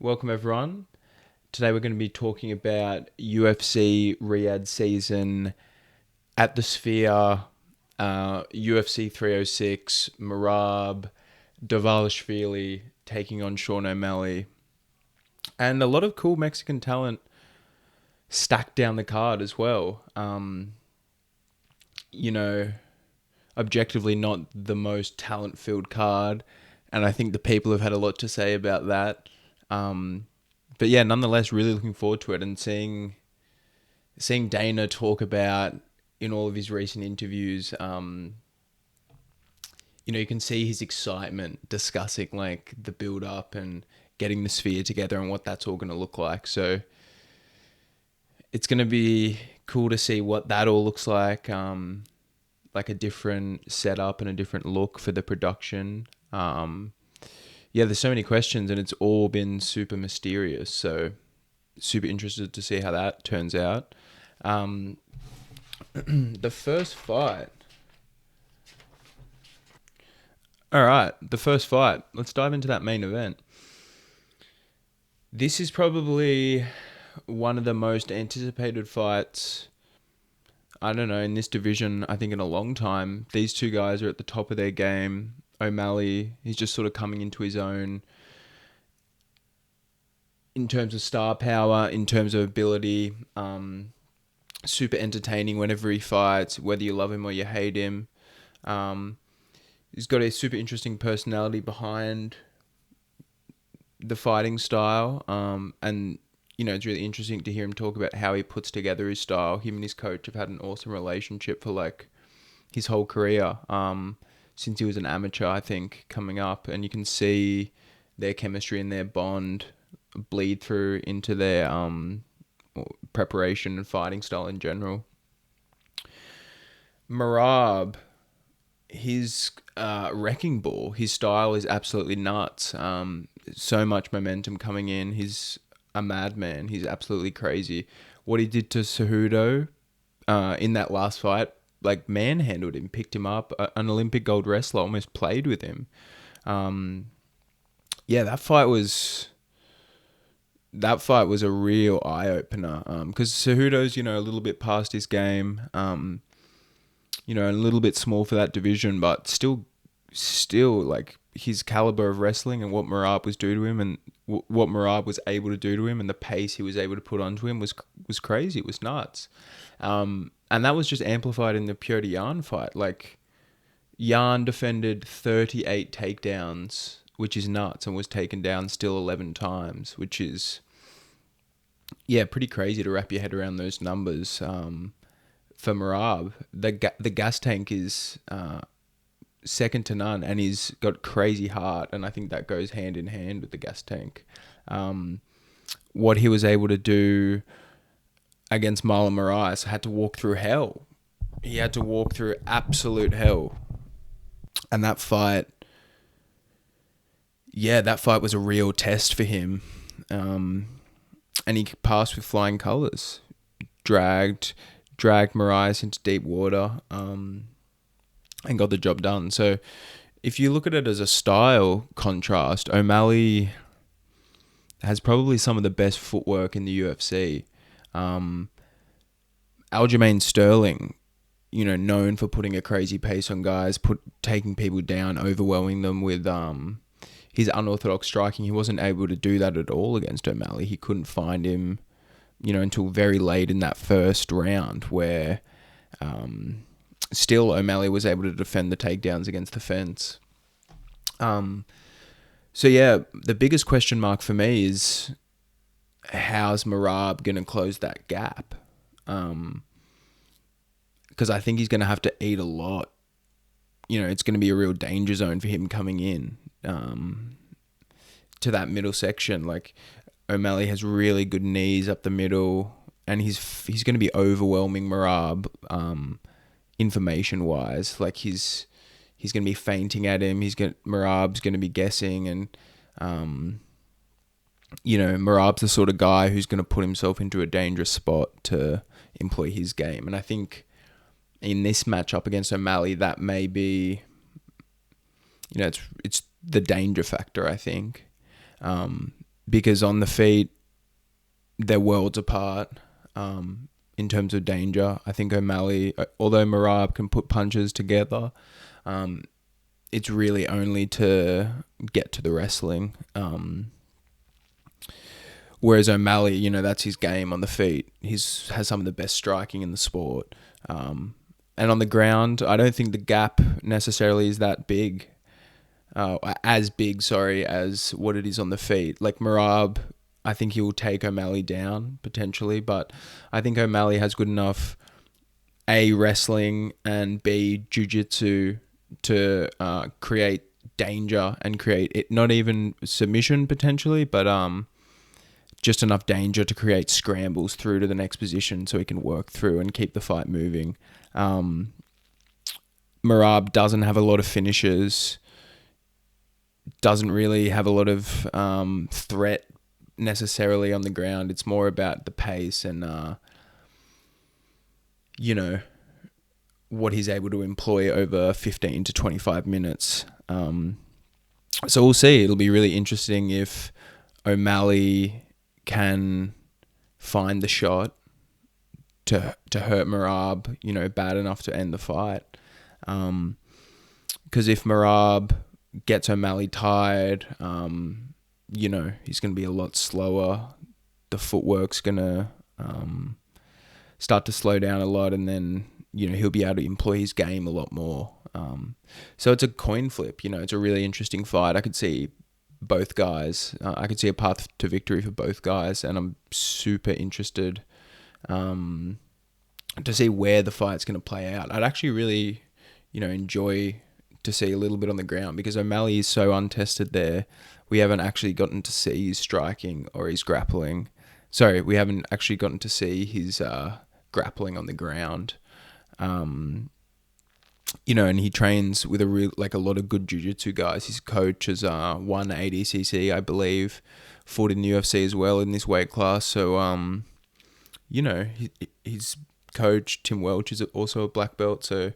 Welcome everyone. Today we're going to be talking about UFC Riyadh season at the Sphere, UFC 306, Merab Dvalishvili taking on Sean O'Malley, and a lot of cool Mexican talent stacked down the card as well. Objectively not the most talent-filled card, and I think the people have had a lot to say about that. But yeah, nonetheless, really looking forward to it and seeing Dana talk about in all of his recent interviews. You can see his excitement discussing like the build up and getting the Sphere together and what that's all going to look like. So it's going to be cool to see what that all looks like. Like a different setup and a different look for the production. There's so many questions and it's all been super mysterious. So super interested to see how that turns out. The first fight. All right, the first fight. Let's dive into that main event. This is probably one of the most anticipated fights, I don't know, in this division, I think in a long time. These two guys are at the top of their game. O'Malley, he's just sort of coming into his own in terms of star power, in terms of ability. Super entertaining whenever he fights, whether you love him or you hate him. He's got a super interesting personality behind the fighting style. And it's really interesting to hear him talk about how he puts together his style. Him and his coach have had an awesome relationship for like his whole career. Since he was an amateur, I think, coming up. And you can see their chemistry and their bond bleed through into their preparation and fighting style in general. Merab, his wrecking ball, his style is absolutely nuts. So much momentum coming in. He's a madman. He's absolutely crazy. What he did to Cejudo in that last fight, like manhandled him, picked him up. An Olympic gold wrestler almost played with him. That fight was a real eye opener. Because Cejudo's a little bit past his game. A little bit small for that division, but still like his caliber of wrestling and what Merab was doing to him, and what Merab was able to do to him, and the pace he was able to put onto him was crazy. It was nuts. And that was just amplified in the Petr Yan fight. Like, Yan defended 38 takedowns, which is nuts, and was taken down still 11 times, which is, pretty crazy to wrap your head around those numbers. For Merab, the gas tank is second to none, and he's got crazy heart, and I think that goes hand in hand with the gas tank. What he was able to do against Marlon Moraes, had to walk through hell. He had to walk through absolute hell. And that fight was a real test for him. And he passed with flying colours. Dragged Moraes into deep water, and got the job done. So if you look at it as a style contrast, O'Malley has probably some of the best footwork in the UFC. Aljamain Sterling, known for putting a crazy pace on guys, taking people down, overwhelming them with his unorthodox striking. He wasn't able to do that at all against O'Malley. He couldn't find him, until very late in that first round, where still O'Malley was able to defend the takedowns against the fence. The biggest question mark for me is, how's Merab going to close that gap? Because I think he's going to have to eat a lot. It's going to be a real danger zone for him coming in to that middle section. Like, O'Malley has really good knees up the middle, and he's going to be overwhelming Merab information wise. Like, he's going to be feinting at him. Merab's going to be guessing, and Merab's the sort of guy who's going to put himself into a dangerous spot to employ his game. And I think in this matchup against O'Malley, that may be, it's the danger factor, I think. because on the feet, they're worlds apart in terms of danger. I think O'Malley, although Merab can put punches together, it's really only to get to the wrestling. Whereas O'Malley, you know, that's his game on the feet. Has some of the best striking in the sport. And on the ground, I don't think the gap necessarily is that big. As big, as what it is on the feet. Like Merab, I think he will take O'Malley down potentially, but I think O'Malley has good enough A, wrestling, and B, jiu-jitsu to create danger and create it, not even submission potentially, but just enough danger to create scrambles through to the next position so he can work through and keep the fight moving. Merab doesn't have a lot of finishes, doesn't really have a lot of threat necessarily on the ground. It's more about the pace and, you know, what he's able to employ over 15 to 25 minutes. So we'll see. It'll be really interesting if O'Malley can find the shot to hurt Merab, you know, bad enough to end the fight. Because if Merab gets O'Malley tired, you know, he's going to be a lot slower. The footwork's going to start to slow down a lot, and then, you know, he'll be able to employ his game a lot more. So it's a coin flip, you know, it's a really interesting fight. I could see both guys. I could see a path to victory for both guys, and I'm super interested to see where the fight's going to play out. I'd actually really, you know, enjoy to see a little bit on the ground, because O'Malley is so untested there. We haven't actually gotten to see his striking or his grappling. Sorry, we haven't actually gotten to see his grappling on the ground. You know, and he trains with a lot of good jiu-jitsu guys. His coach has won ADCC, I believe, fought in the UFC as well in this weight class. So, you know, his coach, Tim Welch, is also a black belt. So,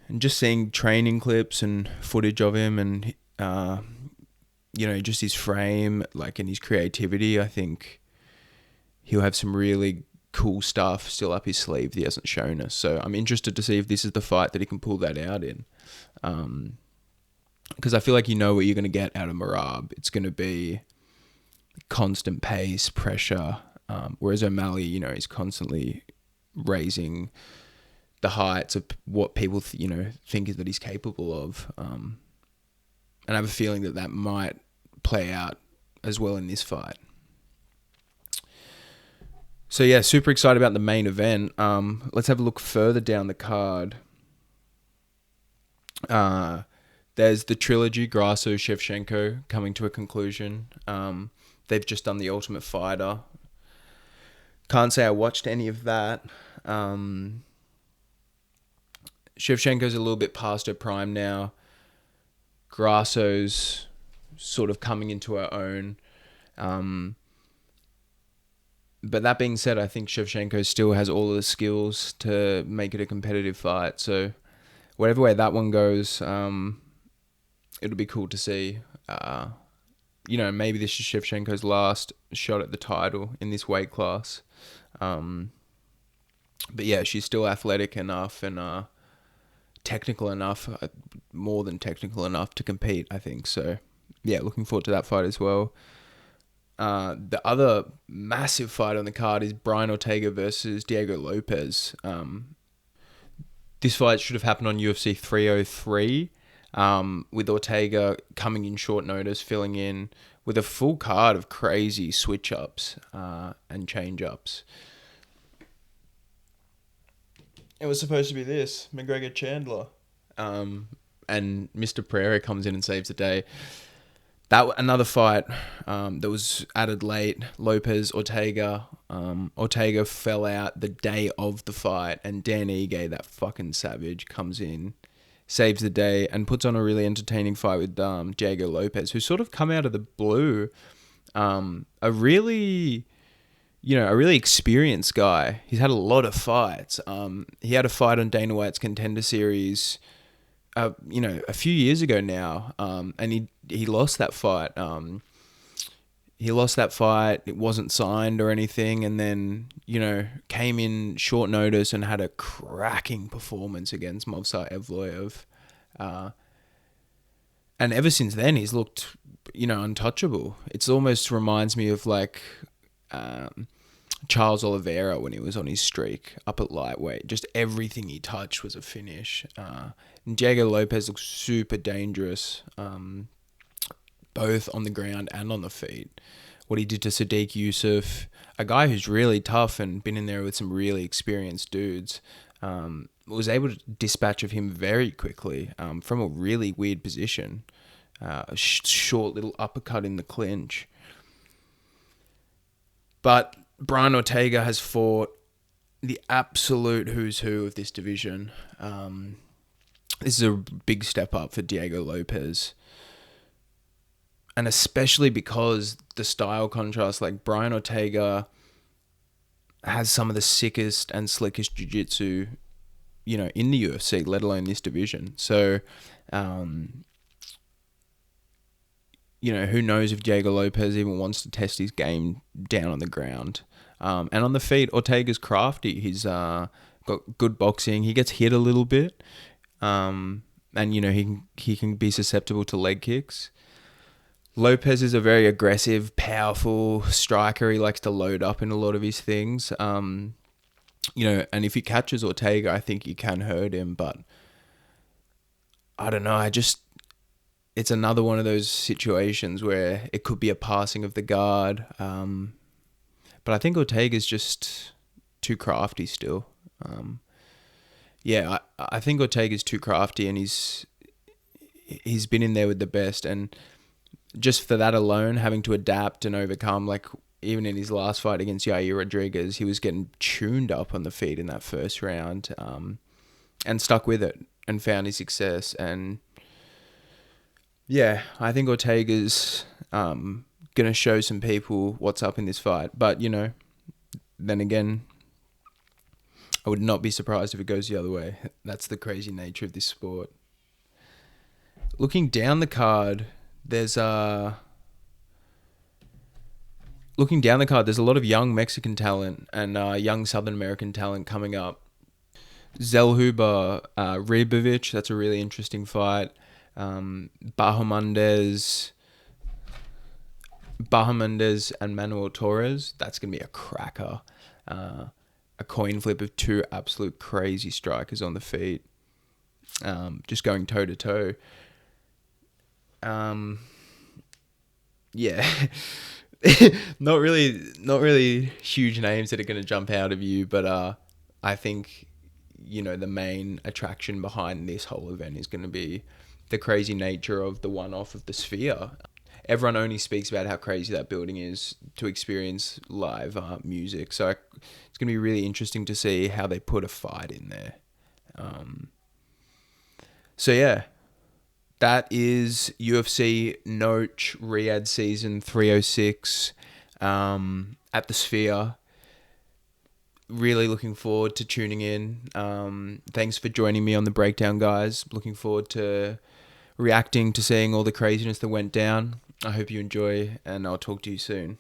and just seeing training clips and footage of him and, you know, just his frame, like, and his creativity, I think he'll have some really cool stuff still up his sleeve that he hasn't shown us. So I'm interested to see if this is the fight that he can pull that out in. Because I feel like you know what you're going to get out of Merab. It's going to be constant pace, pressure. Whereas O'Malley, you know, is constantly raising the heights of what people, think that he's capable of. And I have a feeling that might play out as well in this fight. So yeah, super excited about the main event. Let's have a look further down the card. There's the trilogy, Grasso, Shevchenko, coming to a conclusion. They've just done The Ultimate Fighter. Can't say I watched any of that. Shevchenko's a little bit past her prime now. Grasso's sort of coming into her own. But that being said, I think Shevchenko still has all of the skills to make it a competitive fight. So whatever way that one goes, it'll be cool to see. Maybe this is Shevchenko's last shot at the title in this weight class. But yeah, she's still athletic enough and technical enough, more than technical enough to compete, I think. So yeah, looking forward to that fight as well. The other massive fight on the card is Brian Ortega versus Diego Lopez. This fight should have happened on UFC 303, with Ortega coming in short notice, filling in with a full card of crazy switch-ups and change-ups. It was supposed to be this, McGregor Chandler. And Mr. Pereira comes in and saves the day. Another fight that was added late, Lopez, Ortega. Ortega fell out the day of the fight, and Dan Ige, that fucking savage, comes in, saves the day, and puts on a really entertaining fight with Diego Lopez, who's sort of come out of the blue. A really experienced guy. He's had a lot of fights. He had a fight on Dana White's Contender Series, a few years ago now, and he lost that fight. he lost that fight. It wasn't signed or anything, and then came in short notice and had a cracking performance against Movsar Evloev. And ever since then, he's looked, untouchable. It almost reminds me of like Charles Oliveira when he was on his streak up at lightweight. Just everything he touched was a finish. And Diego Lopez looks super dangerous, both on the ground and on the feet. What he did to Sadiq Yusuf, a guy who's really tough and been in there with some really experienced dudes, was able to dispatch of him very quickly from a really weird position. A short little uppercut in the clinch. But Brian Ortega has fought the absolute who's who of this division. This is a big step up for Diego Lopez. And especially because the style contrast, like Brian Ortega has some of the sickest and slickest jiu-jitsu, in the UFC, let alone this division. So, who knows if Diego Lopez even wants to test his game down on the ground. And on the feet, Ortega's crafty. He's got good boxing. He gets hit a little bit. And, he can be susceptible to leg kicks. Lopez is a very aggressive, powerful striker. He likes to load up in a lot of his things. And if he catches Ortega, I think he can hurt him. But I don't know. It's another one of those situations where it could be a passing of the guard. But I think Ortega's just too crafty still. I think Ortega's too crafty, and he's been in there with the best. And just for that alone, having to adapt and overcome, like even in his last fight against Yair Rodriguez, he was getting tuned up on the feet in that first round, and stuck with it and found his success. And yeah, I think Ortega's going to show some people what's up in this fight. But, then again, I would not be surprised if it goes the other way. That's the crazy nature of this sport. Looking down the card, there's a lot of young Mexican talent and young Southern American talent coming up. Zelhuba Ribovic, that's a really interesting fight. Bahamundez and Manuel Torres, that's going to be a cracker. A coin flip of two absolute crazy strikers on the feet, just going toe to toe. Yeah, not really huge names that are going to jump out of you, but I think the main attraction behind this whole event is going to be the crazy nature of the one-off of the Sphere. Everyone only speaks about how crazy that building is to experience live music. So it's going to be really interesting to see how they put a fight in there. So yeah, that is UFC Noche Riyadh Season 306 at the Sphere. Really looking forward to tuning in. Thanks for joining me on the breakdown, guys. Looking forward to reacting to seeing all the craziness that went down. I hope you enjoy, and I'll talk to you soon.